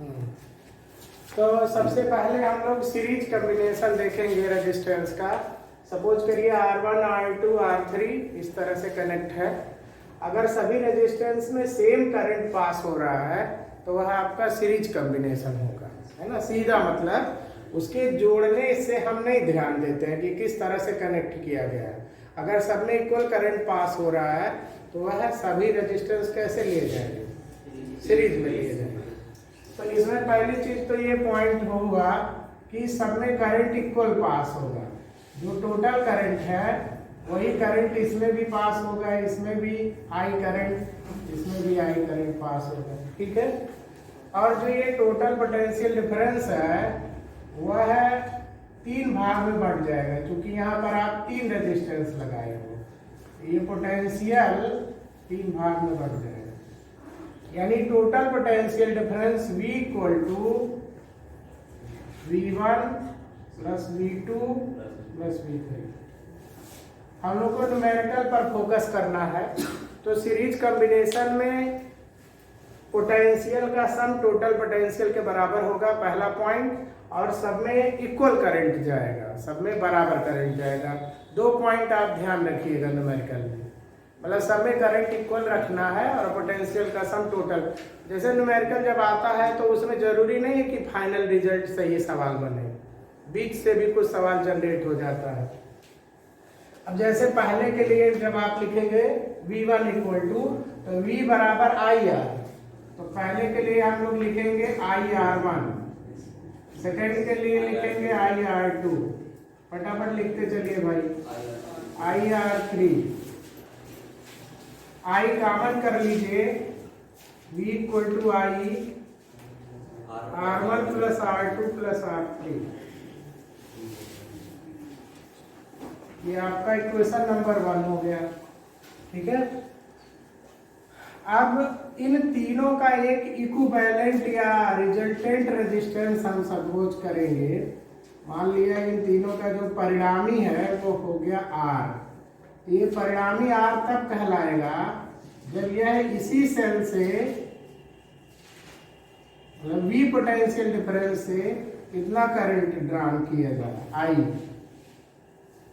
हम्म। तो सबसे पहले हम लोग सीरीज कॉम्बिनेशन देखेंगे रेजिस्टेंस का। सपोज करिए R1 R2 R3 इस तरह से कनेक्ट है। अगर सभी रेजिस्टेंस में सेम करंट पास हो रहा है तो वह आपका सीरीज कॉम्बिनेशन होगा, है ना। सीधा मतलब उसके जोड़ने से हम नहीं ध्यान देते हैं कि किस तरह से कनेक्ट किया गया है। अगर सब में इक्वल करंट पास हो रहा है तो वह सभी रेजिस्टेंस कैसे लिए जाएंगे, सीरीज में लिए जाएंगे। तो इसमें पहली चीज तो ये पॉइंट होगा कि सब में करंट इक्वल पास होगा। जो टोटल करंट है वही करंट इसमें भी पास होगा, इसमें भी आई करंट, इसमें भी आई करंट पास होगा, ठीक है। और जो ये टोटल पोटेंशियल डिफरेंस है वह तीन भाग में बढ़ जाएगा, क्योंकि यहाँ पर आप तीन रेजिस्टेंस लगाए हो। ये पोटेंशियल तीन भाग में बढ़ जाएगा, यानी total potential difference V equal to V1 plus V2 plus V3। हम लोग को न्यूमेरिकल पर फोकस करना है। तो सीरीज कॉम्बिनेशन में पोटेंशियल का सम टोटल पोटेंशियल के बराबर होगा, पहला पॉइंट। और सब में इक्वल करंट जाएगा, सब में बराबर करंट जाएगा। दो पॉइंट आप ध्यान रखिएगा न्यूमेरिकल में, मतलब सब में करंट इक्वल रखना है और पोटेंशियल का सम टोटल। जैसे न्यूमेरिकल जब आता है तो उसमें जरूरी नहीं है कि फाइनल रिजल्ट से ये सवाल बने, बीच से भी कुछ सवाल जनरेट हो जाता है। अब जैसे पहले के लिए जब आप लिखेंगे V1 इक्वल टू, तो V बराबर IR, तो पहले के लिए हम लोग लिखेंगे IR1, सेकेंड के लिए लिखेंगे IR2, फटाफट लिखते चलिए भाई, IR3। I कॉमन कर लीजिए, V equal to I R1 plus R2 plus R3। ये आपका इक्वेशन नंबर 1 हो गया, ठीक है। अब इन तीनों का एक इक्विवेलेंट या रिजल्टेंट रेजिस्टेंस हम सपोज करेंगे। मान लिया इन तीनों का जो परिणामी है वो हो गया R। ये परिणामी R तब कहलाएगा जब यह इसी सेल से, मतलब V पोटेंशियल डिफरेंस से इतना करंट ड्रान किया जाए I।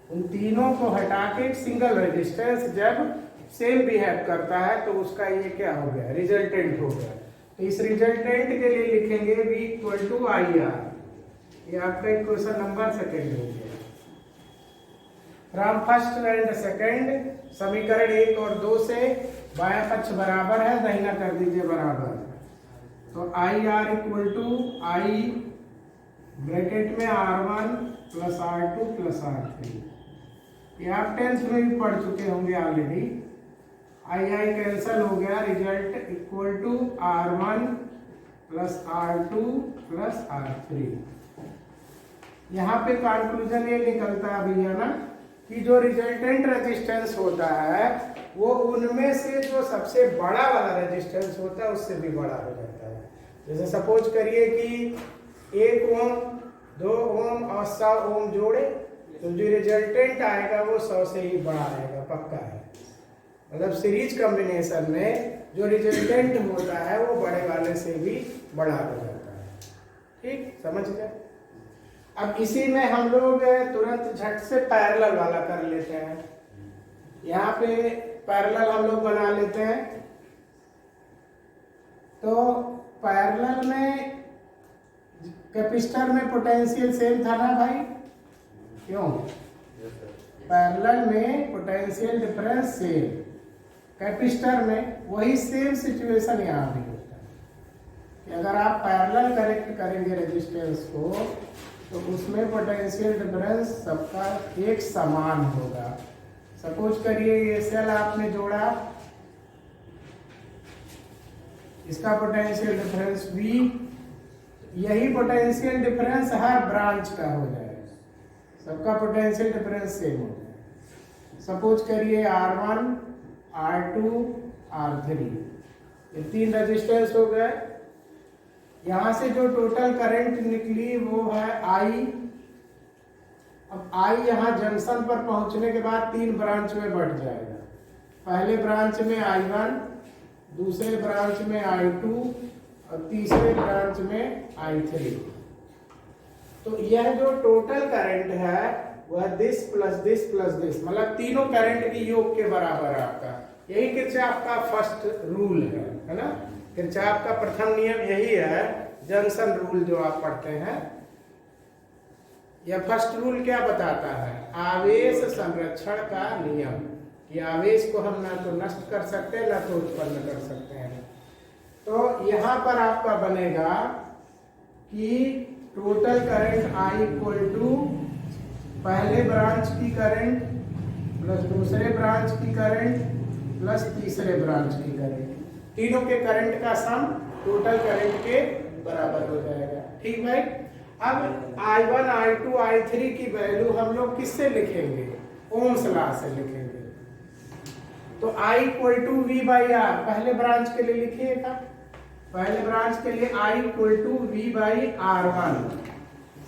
उन तीनों को हटा के सिंगल रेजिस्टेंस जब सेम बिहेव करता है तो उसका ये क्या हो गया, रिजल्टेंट हो गया। तो इस रिजल्टेंट के लिए लिखेंगे V इक्वल टू IR। ये आपका इक्वेशन नंबर सेकेंड हो गया। फ्रॉम फर्स्ट एंड सेकेंड समीकरण 1 और 2 से बायां पक्ष बराबर है, दाहिना कर दीजिए बराबर। तो IR equal to I bracket में R1 plus R2 plus R3। ये आप 10th में भी पढ़ चुके होंगे ऑलरेडी। I कैंसल हो गया, result equal to R1 plus R2 plus R3। यहाँ पे कंक्लूजन ये निकलता है भैया ना कि जो रिजल्टेंट रेजिस्टेंस होता है वो उनमें से जो सबसे बड़ा वाला रेजिस्टेंस होता है उससे भी बड़ा हो जाता है। जैसे सपोज करिए कि 1 ओम 2 ओम और 100 ओम जोड़े तो जो रिजल्टेंट आएगा वो 100 से ही बड़ा आएगा, पक्का है। मतलब सीरीज कॉम्बिनेशन में जो रिजल्टेंट होता है वो बड़े वाले से भी बड़ा हो जाता है, ठीक, समझ गए। अब इसी में हम लोग तुरंत झट से पैरेलल वाला कर लेते हैं। यहाँ पे पैरेलल हम लोग बना लेते हैं। तो पैरेलल में कैपेसिटर में पोटेंशियल सेम था ना भाई, क्यों? पैरेलल में पोटेंशियल डिफरेंस सेम, कैपेसिटर में वही सेम सिचुएशन यहाँ भी होता है कि अगर आप पैरेलल कनेक्ट करेंगे रेजिस्टेंस को तो उसमें पोटेंशियल डिफरेंस सबका एक समान होगा। सपोज करिए ये सेल आपने जोड़ा, इसका पोटेंशियल डिफरेंस V, यही पोटेंशियल डिफरेंस हर ब्रांच का हो जाएगा, सबका पोटेंशियल डिफरेंस सेम हो जाएगा। सपोज करिए R1 R2 R3, ये तीन रेजिस्टेंस हो गए। यहाँ से जो टोटल करंट निकली वो है I। अब I यहाँ जंक्शन पर पहुंचने के बाद तीन ब्रांच में बढ़ जाएगा। पहले ब्रांच में I1, दूसरे ब्रांच में I2 और तीसरे ब्रांच में I3। तो यह जो टोटल करंट है वह this plus this plus this, मतलब तीनों करंट की योग के बराबर है आपका। यही किरचॉफ का फर्स्ट रूल है ना। किरचॉफ का प्रथम नियम यही है, जंक्शन रूल जो आप पढ़ते हैं। यह फर्स्ट रूल क्या बताता है? आवेश संरक्षण का नियम, कि आवेश को हम ना तो नष्ट कर सकते हैं ना तो उत्पन्न कर सकते हैं। तो यहाँ पर आपका बनेगा कि total current I equal to पहले ब्रांच की करंट प्लस दूसरे ब्रांच की करंट प्लस तीसरे ब्रांच की करंट, तीनों के करंट का सम टोटल करंट के बराबर हो जाएगा। ठीक भाई। अब I1, I2, I3 की वैल्यू हम लोग किससे लिखेंगे? ओम्स लॉ से लिखेंगे। तो I equal to V by R पहले ब्रांच के लिए लिखिएगा। पहले ब्रांच के लिए I equal to V by R1,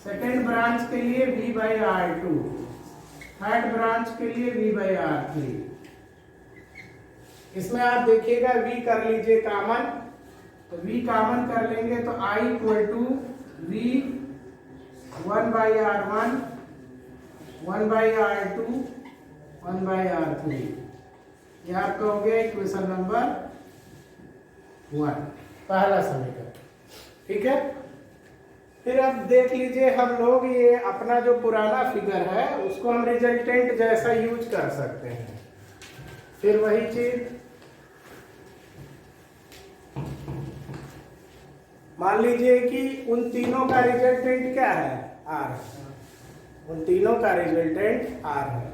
second branch के लिए V by R2, third branch के लिए V बाई R3। इसमें आप देखिएगा V कर लीजिए कॉमन, तो V कॉमन कर लेंगे तो I equal to V 1 by R1, 1 by R2, 1 by R3। यह आपका हो गया इक्वेशन नंबर 1, पहला समीकरण। ठीक है। फिर अब देख लीजिए हम लोग ये अपना जो पुराना फिगर है उसको हम रिजल्टेंट जैसा यूज कर सकते हैं। फिर वही चीज, मान लीजिए कि उन तीनों का रिजल्टेंट क्या है? R। उन तीनों का रिजल्टेंट R है।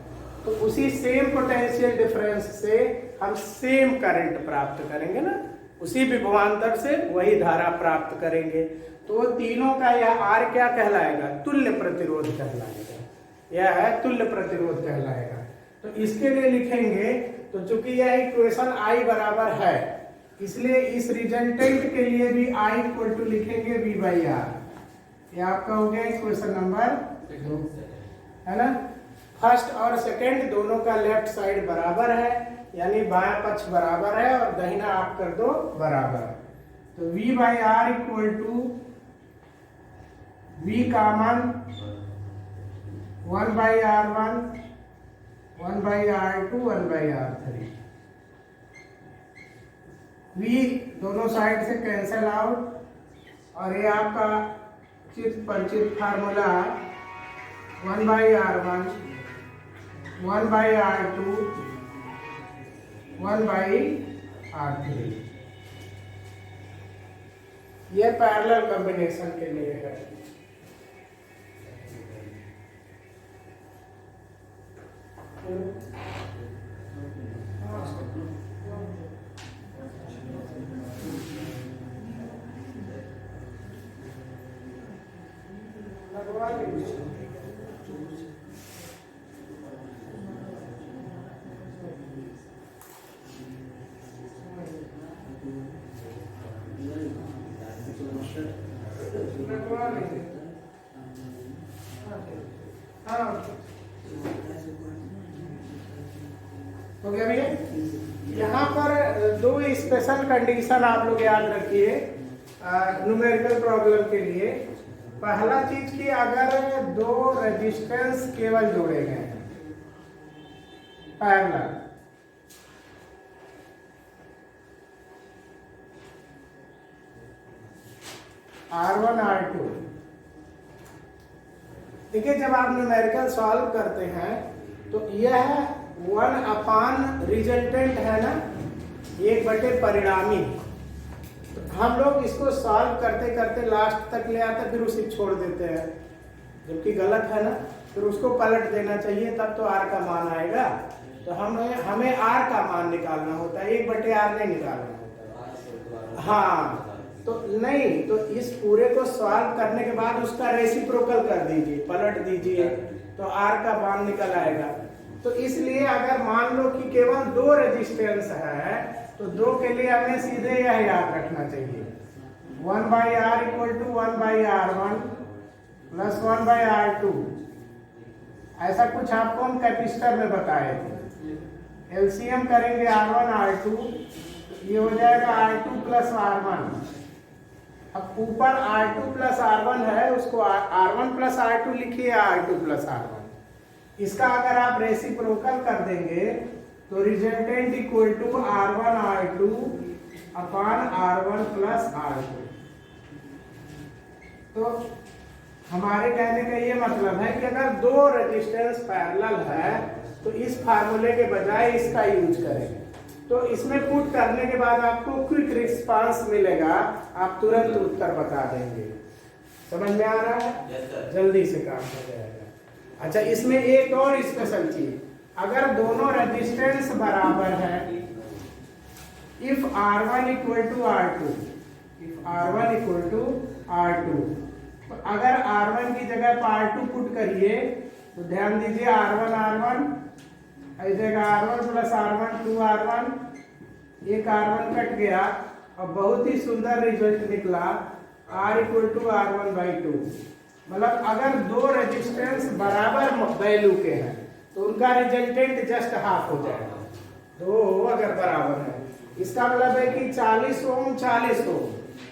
तो उसी सेम पोटेंशियल डिफरेंस से हम सेम करंट प्राप्त करेंगे ना, उसी विभवांतर से वही धारा प्राप्त करेंगे। तो तीनों का यह R क्या कहलाएगा? तुल्य प्रतिरोध कहलाएगा। यह है तुल्य प्रतिरोध कहलाएगा। तो इसके लिए लिखेंगे, तो चूंकि यह इक्वेशन I बराबर है इसलिए इस रिजल्टेंट के लिए भी I इक्वल टू लिखेंगे V बाई R। यह आपका हो गया इक्वेशन नंबर 2, है ना। फर्स्ट और सेकंड दोनों का लेफ्ट साइड बराबर है, यानी बायां पक्ष बराबर है और दाहिना आप कर दो बराबर। तो V by R equal to V common 1 by R1, 1 by R2, 1 by R3। V दोनों साइड से कैंसल आउट और ये आपका चित परिचित formula 1 by R1, 1 by R2, 1 by R3। ये पैरेलल कॉम्बिनेशन के लिए है। हो गया भैया। यहाँ पर दो स्पेशल कंडीशन आप लोग याद रखिए न्यूमेरिकल प्रॉब्लम के लिए। पहला चीज कि अगर दो रेजिस्टेंस केवल जोड़े गए हैं पैरेलल, R1 R2, देखिए जब आप न्यूमेरिकल सॉल्व करते हैं तो यह 1 अपान रिजल्टेंट है ना, 1 बटे परिणामी। तो हम लोग इसको सॉल्व करते करते लास्ट तक ले आते फिर उसे छोड़ देते हैं, जबकि गलत है ना। फिर उसको पलट देना चाहिए तब तो R का मान आएगा। तो हमें R का मान निकालना होता है, 1 बटे R नहीं निकालना होता। हाँ, तो नहीं, तो इस पूरे को सॉल्व करने के बाद उसका रेसिप्रोकल कर दीजिए, पलट दीजिए, तो R का मान निकल आएगा। तो इसलिए अगर मान लो कि केवल 2 रेजिस्टेंस है तो 2 के लिए हमें सीधे यह याद रखना चाहिए 1 by R equal to 1 by R1 plus 1 by R2। ऐसा कुछ आपको हम कैपेसिटर में बताए थे। एलसीएम करेंगे R1 R2, ये हो जाएगा R2 प्लस R1 अब ऊपर R2 प्लस R1 है, उसको R1 प्लस R2 लिखिए, R2 प्लस R1। इसका अगर आप रेसिप्रोकल कर देंगे तो resultant equal to R1 R2 upon R1 plus R2। तो हमारे कहने का ये मतलब है कि अगर दो रेजिस्टेंस पैरेलल है तो इस फार्मूले के बजाय इसका यूज करेंगे, तो इसमें पुट करने के बाद आपको क्विक रिस्पांस मिलेगा, आप तुरंत उत्तर बता देंगे। समझ में आ रहा है? जल्दी से काम हो जाएगा। अच्छा, इसमें एक और स्पेशल चीज, अगर दोनों रेजिस्टेंस बराबर है, if R1 equal to R2, if R1 equal to R2, तो अगर R1 की जगह पर R2 पुट करिए तो ध्यान दीजिए R1 R1, इस जगह R1 प्लस R1 2R1, एक R1 कट गया और बहुत ही सुंदर रिजल्ट निकला, R इक्वल टू R1/2। मतलब अगर दो रेजिस्टेंस बराबर वैल्यू के हैं तो उनका रिजल्टेंट जस्ट हाफ हो जाएगा, दो अगर बराबर है। इसका मतलब है कि 40 ओम 40 ओम,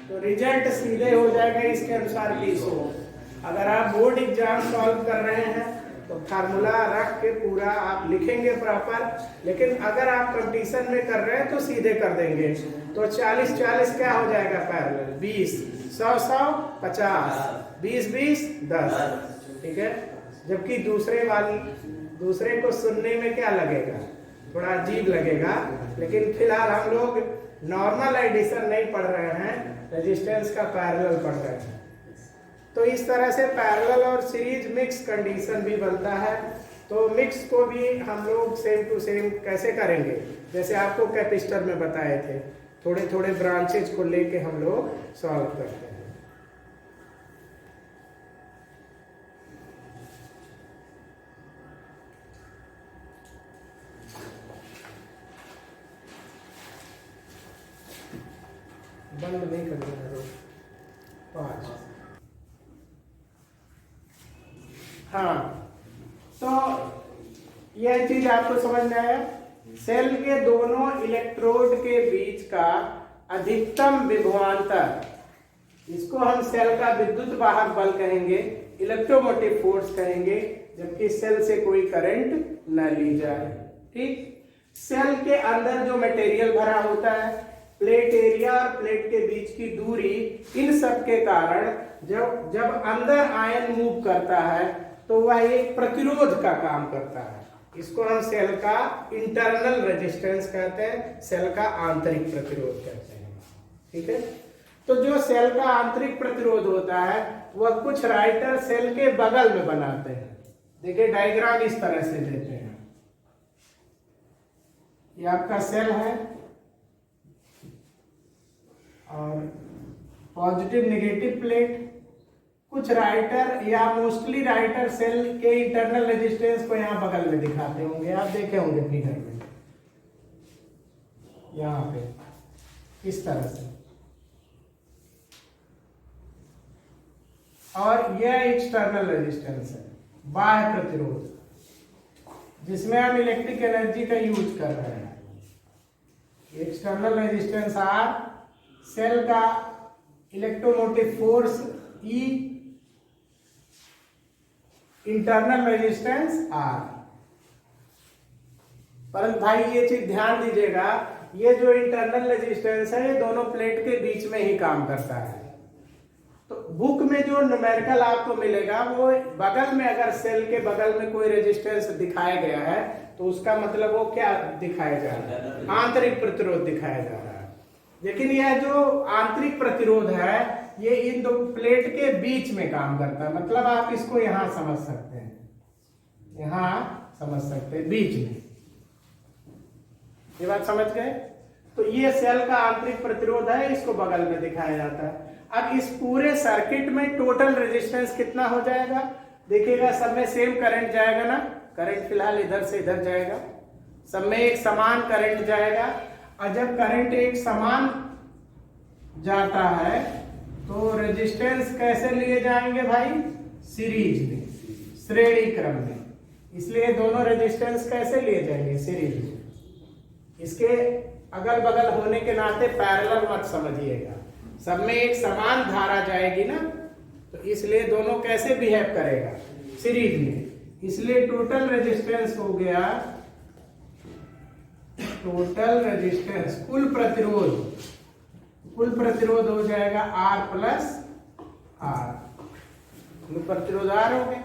तो रिजल्ट सीधे हो जाएगा इसके अनुसार 20 ओम। अगर आप बोर्ड एग्जाम सॉल्व कर रहे हैं तो फार्मूला रख के पूरा आप लिखेंगे प्रॉपर, लेकिन अगर आप कंपटीशन में कर रहे हैं तो सीधे कर देंगे। तो 40 40 क्या हो जाएगा पैरेलल, 20 100 100 50 20 20 10, ठीक है। जबकि दूसरे को सुनने में क्या लगेगा, थोड़ा अजीब लगेगा, लेकिन फिलहाल हम लोग नॉर्मल एडिशन नहीं पढ़ रहे हैं, रेजिस्टेंस का पैरेलल पढ़ रहे हैं। तो इस तरह से पैरेलल और सीरीज मिक्स कंडीशन भी बनता है। तो मिक्स को भी हम लोग सेम टू सेम कैसे करेंगे, जैसे आपको कैपेसिटर में बताए थे, थोड़े थोड़े ब्रांचेज को लेके हम लोग सॉल्व करते हैं। बंद नहीं करना, 5। हाँ, तो यह चीज आपको समझ में आया। सेल के दोनों इलेक्ट्रोड के बीच का अधिकतम विभवांतर, इसको हम सेल का विद्युत वाहक बल कहेंगे, इलेक्ट्रोमोटिव फोर्स कहेंगे, जबकि सेल से कोई करंट न ली जाए। ठीक, सेल के अंदर जो मटेरियल भरा होता है, प्लेट एरिया और प्लेट के बीच की दूरी, इन सब के कारण जब अंदर आयन मूव करता है तो वह एक प्रतिरोध का काम करता है। इसको हम सेल का इंटरनल रेजिस्टेंस कहते हैं, सेल का आंतरिक प्रतिरोध कहते हैं। ठीक है, तो जो सेल का आंतरिक प्रतिरोध होता है वह कुछ राइटर सेल के बगल में बनाते हैं। देखिए डायग्राम इस तरह से देते हैं, ये आपका सेल है और पॉजिटिव नेगेटिव प्लेट, कुछ राइटर या मोस्टली राइटर सेल के इंटरनल रेजिस्टेंस को यहां बगल में दिखाते होंगे, आप देखे होंगे फिगर में, यहां पे इस तरह से। और यह एक्सटर्नल रेजिस्टेंस है, बाह्य प्रतिरोध, जिसमें हम इलेक्ट्रिक एनर्जी का यूज कर रहे हैं। एक्सटर्नल रेजिस्टेंस आर, सेल का इलेक्ट्रोमोटिव फोर्स ई, इंटरनल रेजिस्टेंस आर। परंतु भाई ये चीज ध्यान दीजिएगा, ये जो इंटरनल रेजिस्टेंस है ये दोनों प्लेट के बीच में ही काम करता है। तो बुक में जो न्यूमेरिकल आपको मिलेगा वो बगल में, अगर सेल के बगल में कोई रेजिस्टेंस दिखाया गया है तो उसका मतलब वो क्या दिखाया जा रहा है, आंतरिक प्रतिरोध दिखाया जा रहा है। लेकिन यह जो आंतरिक प्रतिरोध है ये इन दो प्लेट के बीच में काम करता है, मतलब आप इसको यहां समझ सकते हैं, यहां समझ सकते हैं, बीच में। ये बात समझ गए? तो ये सेल का आंतरिक प्रतिरोध है, इसको बगल में दिखाया जाता है। अब इस पूरे सर्किट में टोटल रेजिस्टेंस कितना हो जाएगा, देखिएगा सब में सेम करंट जाएगा ना, करंट फिलहाल इधर से इधर जाएगा, सब में एक समान करंट जाएगा। और जब करंट एक समान जाता है तो रेजिस्टेंस कैसे लिए जाएंगे भाई, सीरीज में, श्रेणी क्रम में। इसलिए दोनों रेजिस्टेंस कैसे लिए जाएंगे, सीरीज में। इसके अगल बगल होने के नाते पैरेलल मत समझिएगा, सब में एक समान धारा जाएगी ना, तो इसलिए दोनों कैसे बिहेव करेगा सीरीज में। इसलिए टोटल रेजिस्टेंस हो गया, टोटल रेजिस्टेंस कुल प्रतिरोध हो जाएगा R प्लस R, कुल प्रतिरोध R हो गया।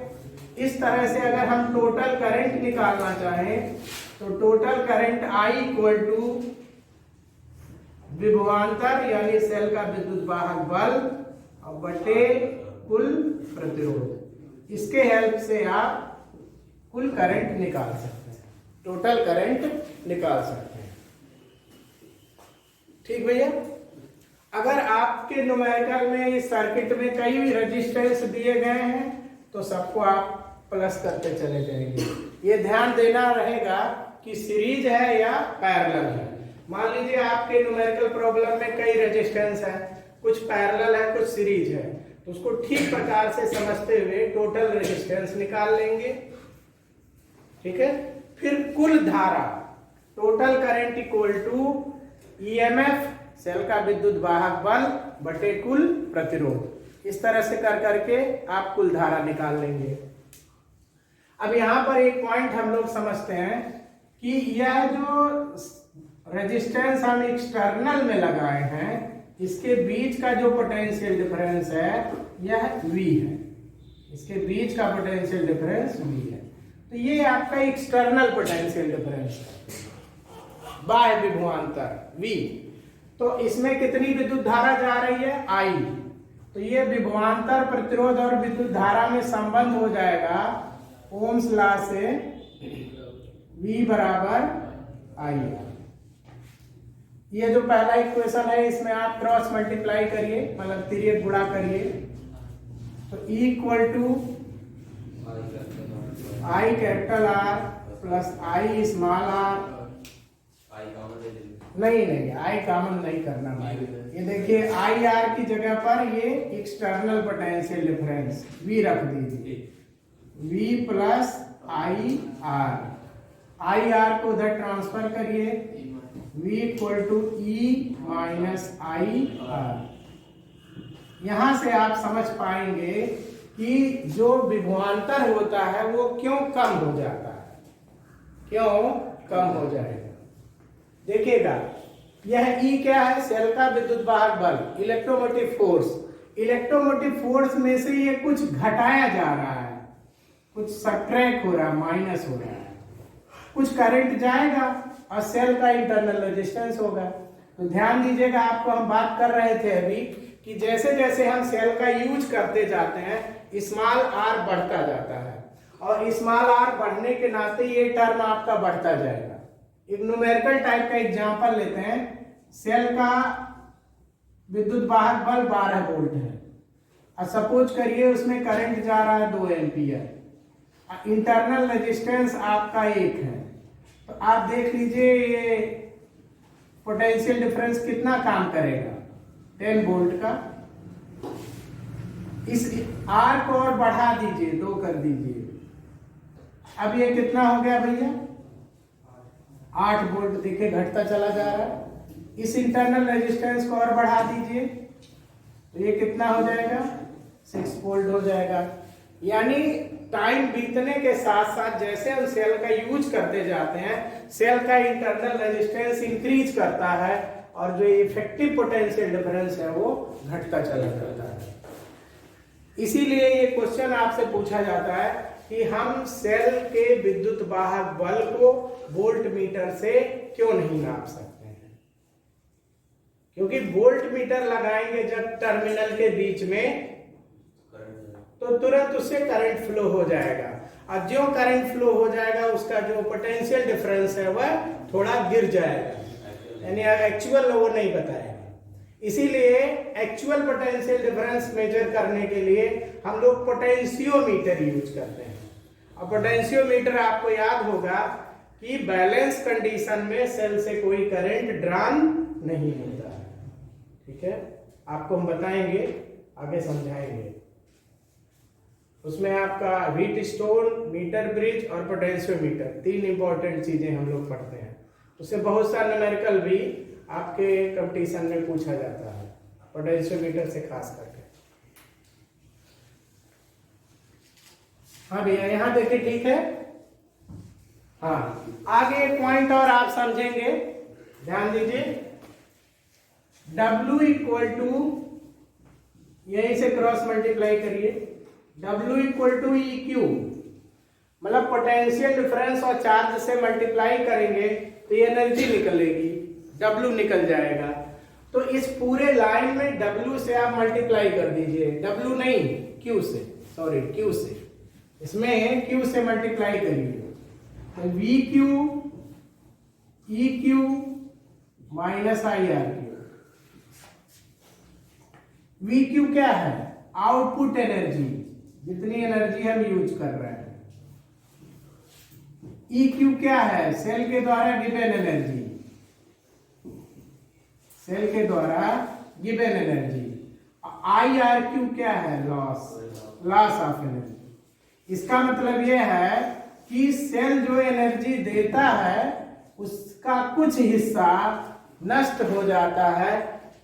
इस तरह से अगर हम टोटल करंट निकालना चाहें तो total current I equal to विभवांतर यानी सेल का विद्युत वाहक बल और बटे कुल प्रतिरोध, इसके हेल्प से आप कुल करंट निकाल सकते हैं, टोटल करंट निकाल सकते हैं। ठीक भैया। अगर आपके न्यूमेरिकल में इस सर्किट में कई भी रेजिस्टेंस दिए गए हैं तो सबको आप प्लस करते चले जाएंगे। ये ध्यान देना रहेगा कि सीरीज है या पैरेलल है। मान लीजिए आपके न्यूमेरिकल प्रॉब्लम में कई रेजिस्टेंस है, कुछ पैरेलल है कुछ सीरीज है, तो उसको ठीक प्रकार से समझते हुए टोटल रेजिस्टेंस निकाल लेंगे। ठीक है। फिर कुल धारा, total current equal to EMF cell का विद्युत वाहक बल बटे कुल प्रतिरोध, इस तरह से कर करके आप कुल धारा निकाल लेंगे। अब यहां पर एक पॉइंट हम लोग समझते हैं कि यह जो रेजिस्टेंस हम एक्सटर्नल में लगाए हैं, इसके बीच का जो पोटेंशियल डिफरेंस है यह V है, इसके बीच का पोटेंशियल डिफरेंस V है। तो ये आपका एक्सटर्नल पोटेंशियल डिफरेंस है, बाह्य विभवांतर V। तो इसमें कितनी विद्युत धारा जा रही है I, तो ये विभवांतर प्रतिरोध और विद्युत धारा में संबंध हो जाएगा ओम्स लॉ से, V बराबर I। ये जो पहला इक्वेशन है इसमें आप क्रॉस मल्टीप्लाई करिए, मतलब तिर्यक गुणा करिए, तो E equal to I capital R plus I small r, नहीं I कॉमन नहीं करना भाई। ये देखिए आई आर की जगह पर ये एक्सटर्नल पोटेंशियल डिफरेंस V रख दीजिए, V प्लस आई आर को उधर ट्रांसफर करिए, V equal to E minus I R. यहां से आप समझ पाएंगे कि जो विभवांतर होता है वो क्यों कम हो जाता है, क्यों कम हो जाएगा। देखिएगा यह E क्या है, सेल का विद्युत वाहक बल, इलेक्ट्रोमोटिव फोर्स। इलेक्ट्रोमोटिव फोर्स में से ये कुछ घटाया जा रहा है, कुछ सब्ट्रैक्ट हो रहा है, माइनस हो रहा है, कुछ करंट जाएगा और सेल का इंटरनल रेजिस्टेंस होगा। तो ध्यान दीजिएगा, आपको हम बात कर रहे थे अभी कि जैसे जैसे हम सेल का यूज करते जाते हैं स्मॉल r बढ़ता जाता है, और स्मॉल r बढ़ने के नाते ये टर्म आपका बढ़ता जाएगा। एक न्यूमेरिकल टाइप का एग्जांपल लेते हैं, सेल का विद्युत वाहक बल 12 वोल्ट है और सपोज करिए उसमें करंट जा रहा है 2 एम्पियर, इंटरनल रेजिस्टेंस आपका 1 है। तो आप देख लीजिए ये पोटेंशियल डिफरेंस कितना काम करेगा, 10 वोल्ट का। इस R को और बढ़ा दीजिए, 2 कर दीजिए, अब ये कितना हो गया भैया, 8 वोल्ट। देखिए घटता चला जा रहा है। इस इंटरनल रेजिस्टेंस को और बढ़ा दीजिए तो ये कितना हो जाएगा, 6 वोल्ट हो जाएगा। यानी टाइम बीतने के साथ साथ जैसे हम सेल का यूज करते जाते हैं, सेल का इंटरनल रेजिस्टेंस इंक्रीज करता है और जो इफेक्टिव पोटेंशियल डिफरेंस है वो घटता चला जाता है। इसीलिए ये क्वेश्चन आपसे पूछा जाता है कि हम सेल के विद्युत वाहक बल को वोल्ट मीटर से क्यों नहीं नाप सकते हैं, क्योंकि वोल्ट मीटर लगाएंगे जब टर्मिनल के बीच में तो तुरंत उससे करंट फ्लो हो जाएगा, और जो करंट फ्लो हो जाएगा उसका जो पोटेंशियल डिफरेंस है वह थोड़ा गिर जाएगा, यानी एक्चुअल वो नहीं बताएगा। इसीलिए एक्चुअल पोटेंशियल डिफरेंस मेजर करने के लिए हम लोग पोटेंशियोमीटर यूज करते हैं। और पोटेंशियोमीटर आपको याद होगा कि बैलेंस कंडीशन में सेल से कोई करंट ड्रॉन नहीं होता है। ठीक है, आपको हम बताएंगे, आगे समझाएंगे। उसमें आपका व्हीट स्टोन, मीटर ब्रिज और पोटेंशियोमीटर 3 इंपॉर्टेंट चीजें हम लोग पढ़ते हैं। उससे बहुत सा न्यूमेरिकल भी आपके कंपटीशन में पूछा जाता है। पोटेंशियोमीटर से खास करके। हाँ भैया यहाँ देखिए ठीक है। हाँ आगे एक पॉइंट और आप समझेंगे, ध्यान दीजिए। W इक्वल टू, यहीं से क्रॉस मल्टीप्लाई करिए, W equal to E Q, मतलब पोटेंशियल डिफरेंस और चार्ज से मल्टीप्लाई करेंगे तो ये एनर्जी निकलेगी, W निकल जाएगा। तो इस पूरे लाइन में W से आप मल्टीप्लाई कर दीजिए, W नहीं Q से, सॉरी Q से, इसमें Q से मल्टीप्लाई करिए। तो we Q E Q minus I are Q. We Q क्या है? आउटपुट एनर्जी, जितनी एनर्जी हम यूज कर रहे हैं। ई क्यू क्या है? सेल के द्वारा गिवन एनर्जी, सेल के द्वारा given energy. I R Q क्या है? Loss, loss of energy. इसका मतलब यह है कि सेल जो एनर्जी देता है उसका कुछ हिस्सा नष्ट हो जाता है,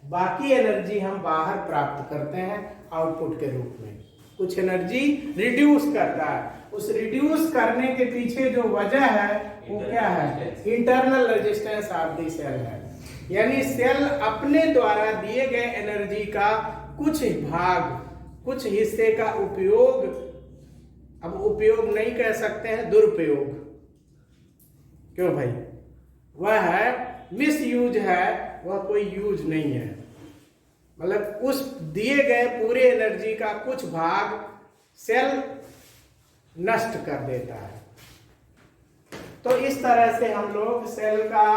बाकी एनर्जी हम बाहर प्राप्त करते हैं आउटपुट के रूप में। कुछ एनर्जी रिड्यूस करता है, उस रिड्यूस करने के पीछे जो वजह है वो क्या है? Internal resistance of the cell है। यानी सेल अपने द्वारा दिए गए एनर्जी का कुछ भाग, कुछ हिस्से का उपयोग, अब उपयोग नहीं कह सकते हैं, दुरुपयोग, क्यों भाई? वह है मिस यूज है, वह कोई यूज नहीं है। मतलब उस दिए गए पूरे एनर्जी का कुछ भाग सेल नष्ट कर देता है। तो इस तरह से हम लोग सेल का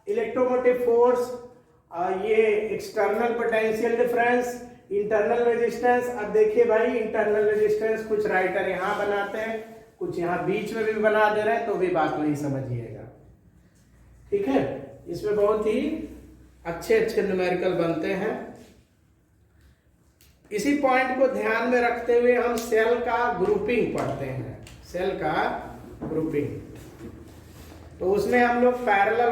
इलेक्ट्रोमोटिव फोर्स, ये external potential difference, internal resistance. अब देखिए भाई, इंटरनल रेजिस्टेंस कुछ राइटर यहाँ बनाते हैं, कुछ यहाँ बीच में भी बना दे रहे हैं, तो भी बात नहीं समझिएगा, ठीक है। इसमें बहुत ही अच्छे अच्छे न्यूमेरिकल बनते हैं। इसी पॉइंट को ध्यान में रखते हुए हम सेल का ग्रुपिंग पढ़ते हैं, सेल का ग्रुपिंग। तो उसमें हम लोग पैरेलल